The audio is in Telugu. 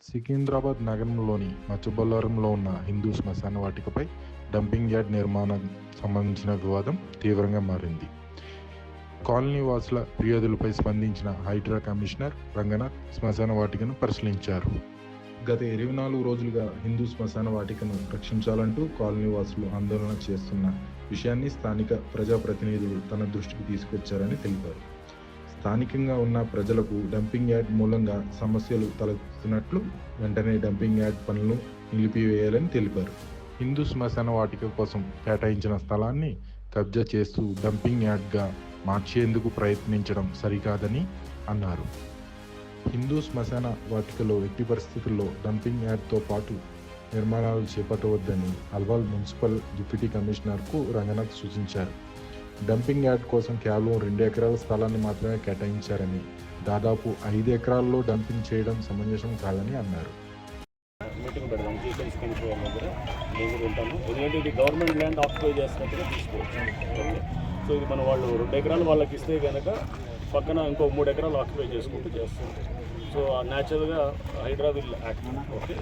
సికింద్రాబాద్ నగరంలోని మచ్చబొల్లారంలో ఉన్న హిందూ శ్మశాన వాటికపై డంపింగ్ యార్డ్ నిర్మాణం సంబంధించిన వివాదం తీవ్రంగా మారింది. కాలనీ వాసుల ఫిర్యాదులపై స్పందించిన హైడ్రా కమిషనర్ రంగనాథ్ శ్మశాన వాటికను పరిశీలించారు. గత 24 రోజులుగా హిందూ శ్మశాన వాటికను రక్షించాలంటూ కాలనీ వాసులు ఆందోళన చేస్తున్న విషయాన్ని స్థానిక ప్రజాప్రతినిధులు తన దృష్టికి తీసుకొచ్చారని తెలిపారు. స్థానికంగా ఉన్న ప్రజలకు డంపింగ్ యార్డ్ మూలంగా సమస్యలు తలెత్తుతున్నట్లు, వెంటనే డంపింగ్ యార్డ్ పనులను నిలిపివేయాలని తెలిపారు. హిందూ శ్మశాన వాటిక కోసం కేటాయించిన స్థలాన్ని కబ్జా చేస్తూ డంపింగ్ యార్డ్గా మార్చేందుకు ప్రయత్నించడం సరికాదని అన్నారు. హిందూ శ్మశాన వాటికలో ఎట్టి పరిస్థితుల్లో డంపింగ్ యార్డ్తో పాటు నిర్మాణాలు చేపట్టవద్దని అల్వాల్ మున్సిపల్ డిప్యూటీ కమిషనర్కు రంగనాథ్ సూచించారు. డంపింగ్ యార్డ్ కోసం కేవలం 2 ఎకరాల స్థలాన్ని మాత్రమే కేటాయించారని, దాదాపు 5 ఎకరాల్లో డంపింగ్ చేయడం సమంజసం కాదని అన్నారు. మీటింగ్ పెడదాం జీసెన్స్ కంట్రీ దగ్గర నేను కూడా ఉంటాను. ఎందుకంటే ఇది గవర్నమెంట్ ల్యాండ్ ఆక్యుపై చేస్తున్నట్టుగా తీసుకోవచ్చు. ఓకే, సో ఇది మనం వాళ్ళు 2 ఎకరాలు వాళ్ళకి ఇస్తే కనుక పక్కన ఇంకో 3 ఎకరాలు ఆక్యుపై చేసుకుంటూ చేస్తుంది. సో న్యాచురల్గా హైడ్రా విల్ యాక్ట్. ఓకే.